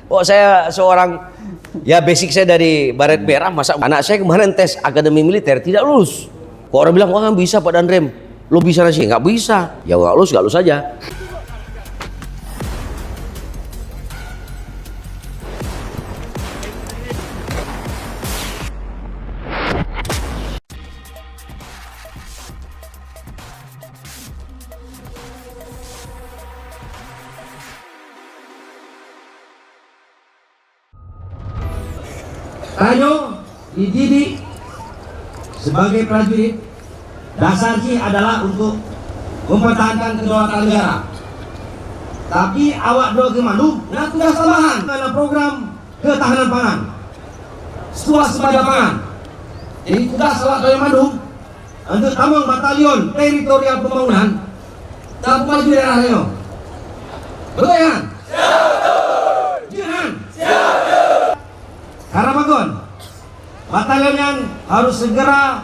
Oh, saya seorang, ya basic saya dari Baret Merah, masa anak saya kemarin tes akademi militer tidak lulus. Kok orang bilang, wah bisa Pak Danrem, lo bisa sih? Nggak bisa. Ya nggak lulus aja. Tanyo dididik sebagai prajurit, dasarnya adalah untuk mempertahankan kedaulatan negara. Tapi awak do ke Mandu, nah tugas tambahan dalam program ketahanan pangan, swasembada pangan. Jadi tugas awak do Mandu untuk tambang batalion teritorial pembangunan dan maju daerah Tanyo. Betul ya? Karamagon, batalion yang harus segera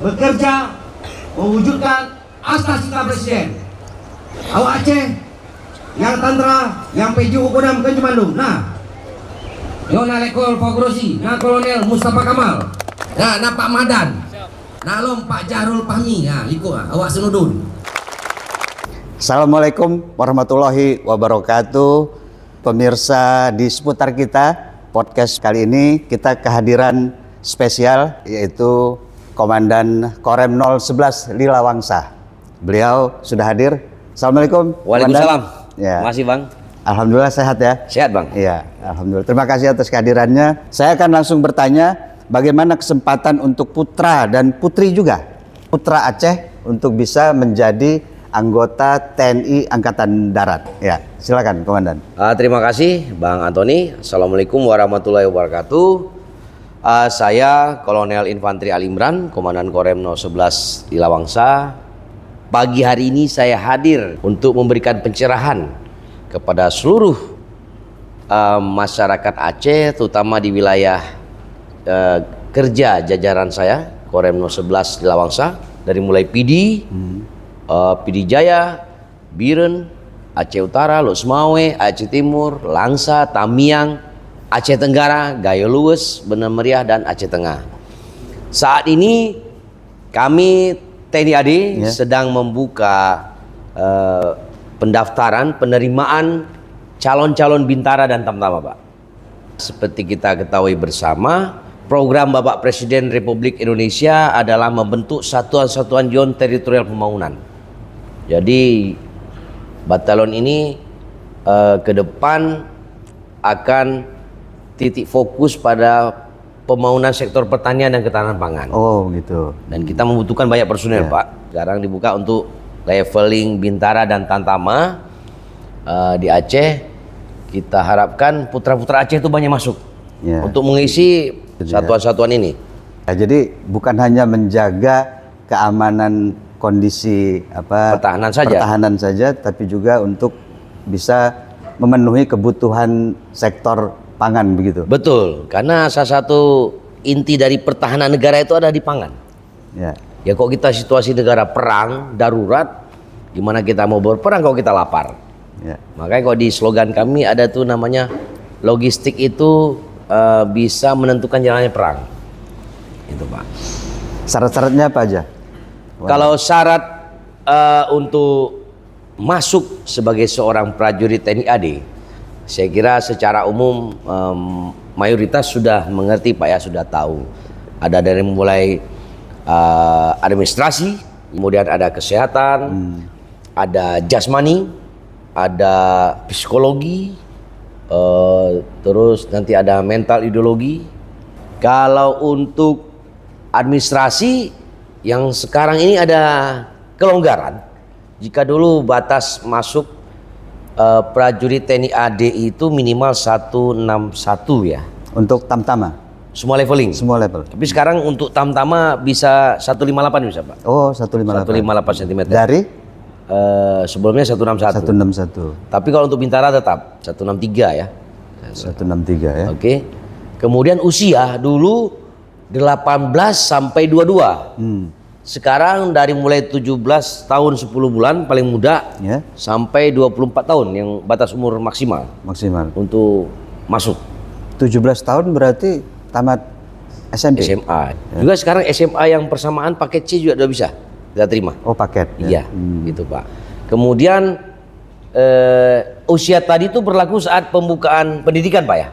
bekerja mewujudkan asas-asas Presiden. Awak Aceh, yang Tantra, yang PJU Kodam Kenjumandung. Nah, Yona Lekol Fogrosi, nah Kolonel Mustafa Kamal, nah Pak Madan, nah Lom Pak Jarul Pahmi, nah Liko, awak senudun. Assalamualaikum warahmatullahi wabarakatuh. Pemirsa di seputar kita, podcast kali ini kita kehadiran spesial yaitu Komandan Korem 011 Lila Wangsa. Beliau sudah hadir. Assalamualaikum. Waalaikumsalam. Ya. Masih Bang. Alhamdulillah sehat ya. Sehat Bang. Iya, alhamdulillah. Terima kasih atas kehadirannya. Saya akan langsung bertanya, bagaimana kesempatan untuk putra dan putri juga, putra Aceh untuk bisa menjadi anggota TNI Angkatan Darat. Ya, silakan Komandan. Terima kasih Bang Antoni. Assalamualaikum warahmatullahi wabarakatuh. Saya Kolonel Infanteri Ali Imran, Komandan Korem 011 Lila Wangsa. Pagi hari ini saya hadir untuk memberikan pencerahan kepada seluruh masyarakat Aceh, terutama di wilayah kerja jajaran saya, Korem 011 Lila Wangsa, dari mulai PD, PD Jaya, Biren, Aceh Utara, Losmawe, Aceh Timur, Langsa, Tamiang, Aceh Tenggara, Gayo Luwes, Bener Meriah, dan Aceh Tengah. Saat ini kami TNI AD sedang membuka pendaftaran penerimaan calon-calon bintara dan tamtama, Pak. Seperti kita ketahui bersama, program Bapak Presiden Republik Indonesia adalah membentuk satuan-satuan Zon Teritorial Pembangunan. Jadi batalion ini ke depan akan titik fokus pada pembangunan sektor pertanian dan ketahanan pangan. Oh gitu. Dan kita membutuhkan banyak personel, Pak. Sekarang dibuka untuk leveling bintara dan tantama di Aceh. Kita harapkan putra-putra Aceh itu banyak masuk untuk mengisi satuan-satuan ini. Ya, jadi bukan hanya menjaga keamanan kondisi pertahanan saja, tapi juga untuk bisa memenuhi kebutuhan sektor pangan begitu. Betul, karena salah satu inti dari pertahanan negara itu ada di pangan. Ya kok kita situasi negara perang darurat, gimana kita mau berperang kalau kita lapar? Makanya kok di slogan kami ada tuh namanya logistik itu bisa menentukan jalannya perang. Itu Pak. Syarat-syaratnya apa aja? Kalau syarat untuk masuk sebagai seorang prajurit TNI AD, saya kira secara umum mayoritas sudah mengerti Pak ya, sudah tahu. Ada dari mulai administrasi, kemudian ada kesehatan, ada jasmani, ada psikologi, terus nanti ada mental ideologi. Kalau untuk administrasi, yang sekarang ini ada kelonggaran. Jika dulu batas masuk prajurit TNI AD itu minimal 161 ya. Untuk tamtama? Semua leveling? Semua level. Tapi sekarang untuk tamtama bisa 158 bisa Pak. Oh 158. 158 cm. Dari? Sebelumnya 161. 161. Tapi kalau untuk bintara tetap 163 ya. 163 ya. Oke. Kemudian usia dulu 18 sampai 22. sekarang dari mulai 17 tahun 10 bulan paling muda Ya, sampai 24 tahun yang batas umur maksimal maksimal. untuk masuk 17 tahun berarti tamat SMP. SMA. Juga sekarang SMA yang persamaan paket C juga udah bisa kita terima. Oh, paket. Iya, gitu Pak. Kemudian usia tadi itu berlaku saat pembukaan pendidikan Pak ya.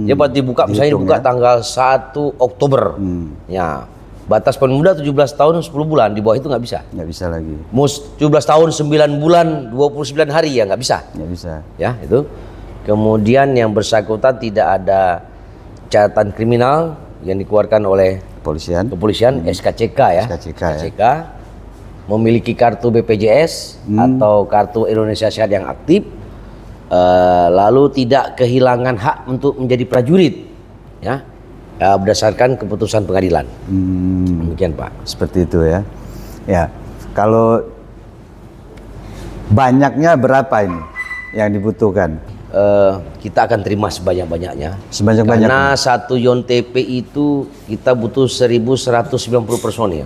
Dia buat dibuka misalnya Dihitung, dibuka ya. tanggal 1 Oktober. Ya. Batas paling muda 17 tahun 10 bulan, di bawah itu nggak bisa. Nggak bisa lagi. 17 tahun 9 bulan 29 hari ya nggak bisa. Nggak bisa. Ya, itu. Kemudian yang bersangkutan tidak ada catatan kriminal yang dikeluarkan oleh kepolisian SKCK ya. SKCK, Memiliki kartu BPJS atau kartu Indonesia Sehat yang aktif, lalu tidak kehilangan hak untuk menjadi prajurit, ya, berdasarkan keputusan pengadilan. Demikian Pak. Seperti itu ya. Ya, kalau banyaknya berapa ini yang dibutuhkan? Kita akan terima sebanyak-banyaknya. Sebanyak-banyaknya. Karena satu yon TP itu kita butuh 1.190 personil.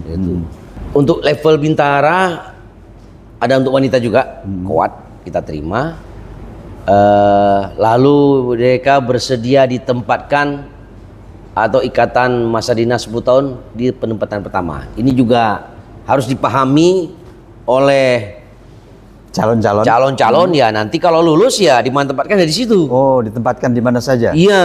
Gitu. Untuk level bintara ada untuk wanita juga, kuat kita terima. Lalu mereka bersedia ditempatkan atau ikatan masa dinas 10 tahun di penempatan pertama. Ini juga harus dipahami oleh calon-calon ya, nanti kalau lulus ya ditempatkan dari situ. Oh, ditempatkan di mana saja? Iya.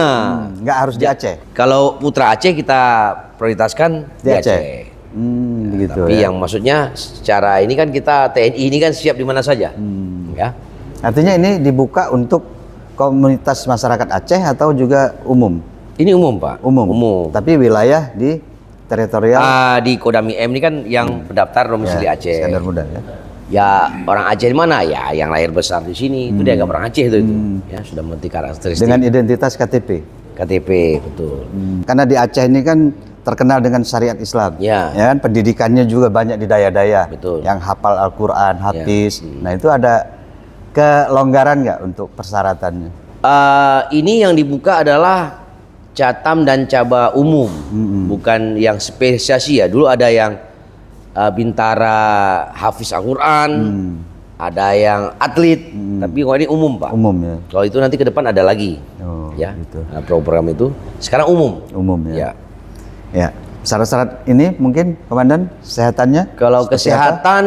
Nggak harus di Aceh. Kalau putra Aceh kita prioritaskan di Aceh. Begitu Tapi ya. yang maksudnya secara ini kan kita TNI ini kan siap di mana saja. Ya. Artinya ini dibuka untuk komunitas masyarakat Aceh atau juga umum? Ini umum, Pak. Umum. Tapi wilayah di teritorial Di Kodam IM ini kan yang pendaftar domisili Aceh. Iskandar Muda ya. Ya orang Aceh di mana? Ya yang lahir besar di sini itu dia agak orang Aceh itu. Ya sudah mengerti karakteristik. Dengan identitas KTP. KTP betul. Karena di Aceh ini kan terkenal dengan syariat Islam. Ya. Ya kan, pendidikannya juga banyak di daya-daya. Betul. Yang hafal Al-Qur'an, hafiz. Nah, itu ada kelonggaran nggak untuk persyaratannya? Ini yang dibuka adalah Catam dan Caba umum, bukan yang spesiasi ya. Dulu ada yang bintara hafiz Al-Quran, ada yang atlet, tapi kalau ini umum Pak. Umum ya. Kalau itu nanti ke depan ada lagi, Oh, ya. gitu. Nah, program itu sekarang umum. Umum ya. Ya. Ya. Syarat-syarat ini mungkin Komandan kesehatannya? Kalau seperti kesehatan,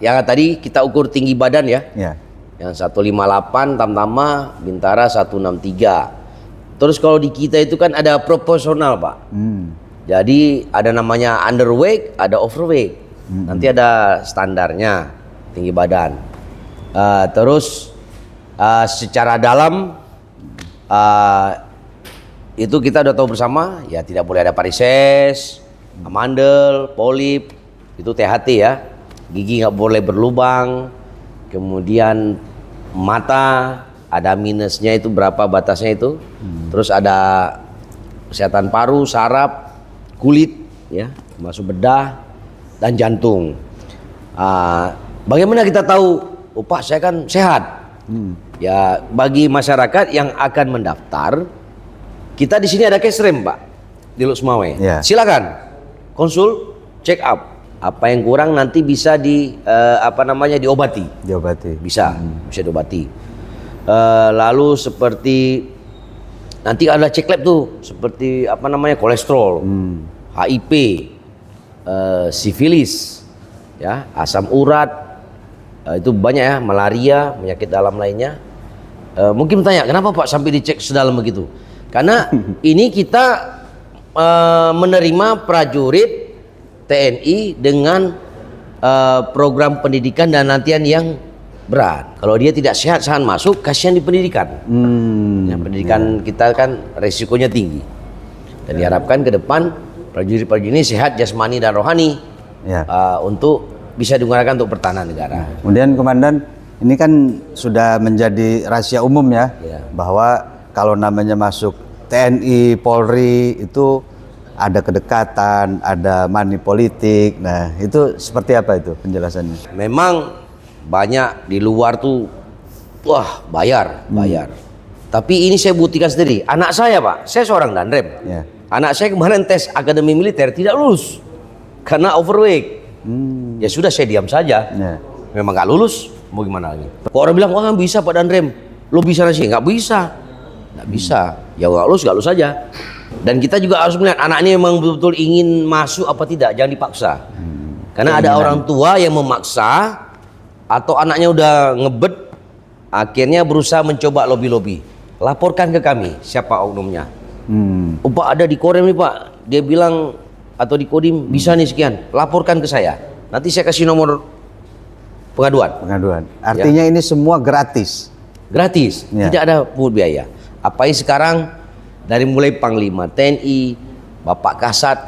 yang tadi kita ukur tinggi badan ya. apa? Ya. Yang 158 Tamtama, Bintara 163. Terus kalau di kita itu kan ada proporsional Pak. Jadi ada namanya underweight, ada overweight. Nanti ada standarnya tinggi badan. Terus secara dalam itu kita udah tahu bersama, ya tidak boleh ada varises, amandel, polip, itu THT ya. Gigi nggak boleh berlubang. Kemudian mata ada minusnya itu berapa batasnya itu. Terus ada kesehatan paru, saraf, kulit, ya, termasuk bedah dan jantung. Bagaimana kita tahu, oh Pak saya kan sehat? Ya bagi masyarakat yang akan mendaftar, kita di sini ada kesrem Pak di Luxmawe. Ya. Silakan konsul, check up. Apa yang kurang nanti bisa diobati. Diobati. Bisa diobati. Lalu seperti nanti ada cek lab tuh, seperti kolesterol, HIV, sifilis, ya, asam urat, itu banyak ya, malaria, penyakit dalam lainnya. Mungkin bertanya, kenapa Pak sampai dicek sedalam begitu? Karena ini kita menerima prajurit TNI dengan program pendidikan dan latihan yang berat. Kalau dia tidak sehat saat masuk, kasihan di pendidikan. Pendidikan kita kan resikonya tinggi. Dan diharapkan ke depan prajurit-prajurit ini sehat jasmani dan rohani, Ya. untuk bisa digunakan untuk pertahanan negara. Kemudian Komandan, ini kan sudah menjadi rahasia umum ya, Ya. bahwa kalau namanya masuk TNI, Polri itu ada kedekatan, ada money politik. Nah, itu seperti apa itu penjelasannya? Memang banyak di luar tuh, wah bayar. Tapi ini saya buktikan sendiri. Anak saya Pak, saya seorang danrem. Ya. Anak saya kemarin tes akademi militer tidak lulus. karena overweight. Ya sudah, saya diam saja. Ya. Memang nggak lulus, mau gimana lagi? Kok orang bilang, wah bisa Pak Danrem, lo bisa sih? Nggak bisa. Nggak bisa. Ya nggak lulus saja. Dan kita juga harus melihat anaknya memang betul-betul ingin masuk apa tidak, jangan dipaksa. Karena ada orang tua yang memaksa, atau anaknya udah ngebet, akhirnya berusaha mencoba lobby-lobby. Laporkan ke kami, siapa oknumnya. Oh Pak, ada di Korem nih Pak, dia bilang, atau di Kodim, bisa nih sekian, laporkan ke saya. Nanti saya kasih nomor pengaduan. Artinya ini semua gratis. Gratis, Ya. tidak ada pungut biaya. Apalagi sekarang dari mulai Panglima TNI, Bapak Kasat,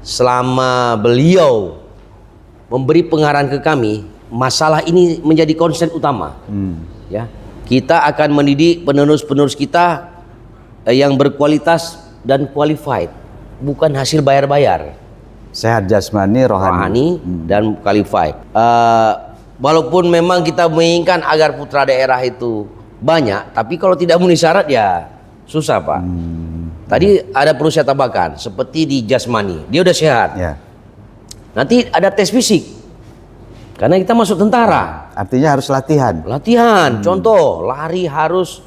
selama beliau memberi pengarahan ke kami, masalah ini menjadi konsen utama. Ya, kita akan mendidik penerus-penerus kita yang berkualitas dan qualified, bukan hasil bayar-bayar. Sehat jasmani, rohani. Dan qualified. Walaupun memang kita menginginkan agar putra daerah itu banyak, tapi kalau tidak memenuhi syarat ya susah Pak. Tadi ada perlu saya tambahkan, seperti di jasmani, dia udah sehat. Ya. Nanti ada tes fisik, karena kita masuk tentara. Artinya harus latihan. Latihan, contoh lari harus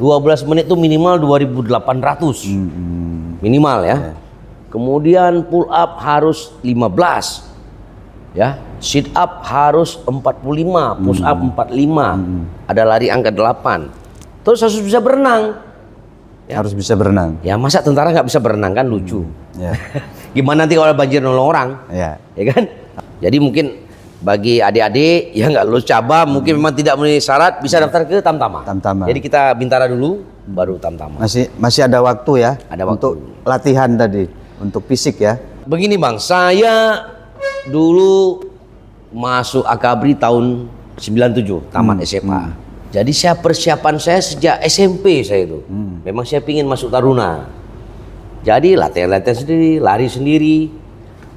12 menit itu minimal 2.800 minimal ya. Kemudian pull up harus 15 ya, sit up harus 45, push up 45, ada lari angka 8. Terus harus bisa berenang. Harus bisa berenang. Ya masa tentara nggak bisa berenang, kan lucu. Ya. Gimana nanti kalau banjir nolong orang? Ya. Ya kan? Jadi mungkin bagi adik-adik yang nggak lulus cabang, mungkin memang tidak memenuhi syarat, bisa daftar ke Tamtama. Tamtama. Jadi kita Bintara dulu, baru Tamtama. Masih ada waktu ya. Ada waktu. Untuk latihan tadi, untuk fisik ya. Begini Bang, saya dulu masuk Akabri tahun 97, tamat SMA. Jadi persiapan saya sejak SMP saya itu. Memang saya pingin masuk Taruna. Jadi latihan-latihan sendiri, lari sendiri.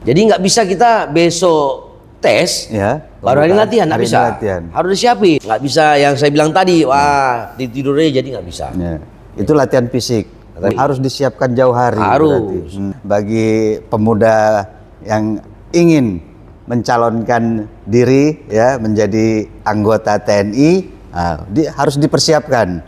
Jadi nggak bisa kita besok tes, Ya. baru hari latihan, nggak Hari bisa. ini latihan. Harus disiapin. Nggak bisa yang saya bilang tadi, wah ditidurnya jadi nggak bisa. Ya. Itu latihan fisik. Harus disiapkan jauh hari. Harus. Berarti. Bagi pemuda yang ingin mencalonkan diri ya menjadi anggota TNI, harus dipersiapkan.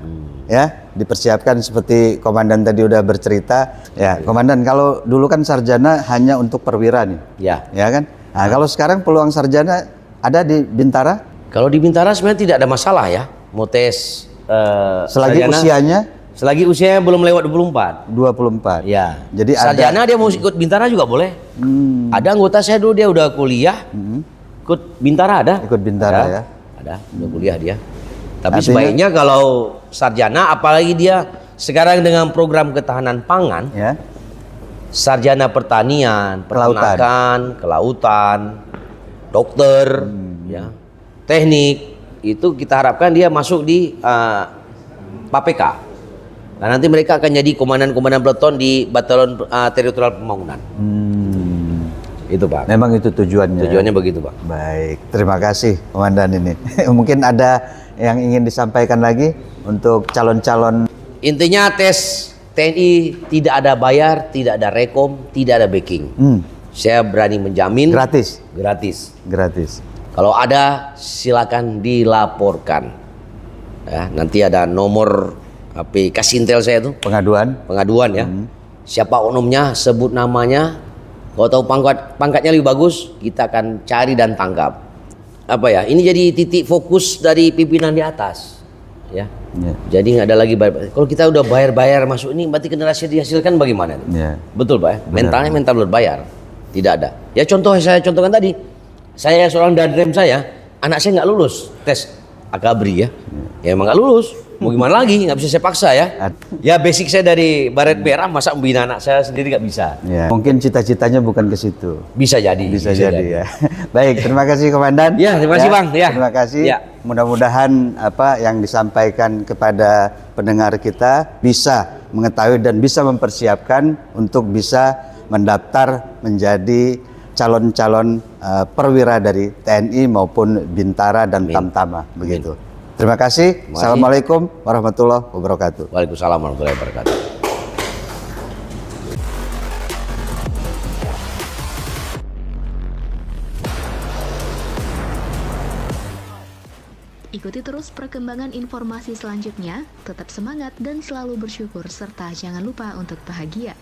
Ya, dipersiapkan seperti komandan tadi udah bercerita. Ya, komandan, kalau dulu kan sarjana hanya untuk perwira nih. Ya. Ya kan? Nah, kalau sekarang peluang sarjana ada di Bintara? Kalau di Bintara sebenarnya tidak ada masalah ya, mau tes Selagi sarjana. usianya Selagi usianya belum lewat 24. 24. Ya. Jadi sarjana dia mau ikut Bintara juga boleh. Ada anggota saya dulu dia udah kuliah. Ikut Bintara ada. Ikut Bintara Ada. ya. Ada, udah kuliah dia. Tapi Artinya- sebaiknya kalau sarjana, apalagi dia sekarang dengan program ketahanan pangan, Ya. sarjana pertanian, Kelautan. peternakan, kelautan, dokter, ya, teknik, itu kita harapkan dia masuk di PAPK. Nah, nanti mereka akan jadi komandan-komandan peleton di Batalion Teritorial Pembangunan. Itu Pak. Memang itu tujuannya. Tujuannya begitu Pak. Baik, terima kasih komandan ini. Mungkin ada yang ingin disampaikan lagi untuk calon-calon. Intinya tes TNI tidak ada bayar, tidak ada rekom, tidak ada backing. Saya berani menjamin Gratis. gratis. Gratis. Kalau ada silakan dilaporkan. Ya, nanti ada nomor HP Kasintel saya tuh, Pengaduan. pengaduan ya. Siapa oknumnya, sebut namanya. Kalau tahu pangkatnya lebih bagus, kita akan cari dan tangkap. Apa ya? Ini jadi titik fokus dari pimpinan di atas. Ya. Ya. Jadi nggak ada lagi bayar. Kalau kita udah bayar bayar masuk ini, berarti generasi yang dihasilkan bagaimana? Ya. Betul Pak ya? Mentalnya mental berbayar. Tidak ada. Ya contoh saya contohkan tadi. Saya seorang Danrem saya, anak saya nggak lulus tes Akabri ya. Ya emang nggak lulus. Mau gimana lagi? Nggak bisa saya paksa ya. Ya basic saya dari Baret Merah, masa membina anak saya sendiri nggak bisa. Ya. Mungkin cita-citanya bukan ke situ. Bisa jadi. Bisa jadi ya. Baik, terima kasih komandan. Ya, terima kasih, Bang. Ya. Terima kasih. Ya. Mudah-mudahan apa yang disampaikan kepada pendengar kita bisa mengetahui dan bisa mempersiapkan untuk bisa mendaftar menjadi calon-calon perwira dari TNI maupun Bintara dan Tamtama begitu. Terima kasih. Assalamualaikum warahmatullahi wabarakatuh. Waalaikumsalam warahmatullahi wabarakatuh. Ikuti terus perkembangan informasi selanjutnya, tetap semangat dan selalu bersyukur, serta jangan lupa untuk bahagia.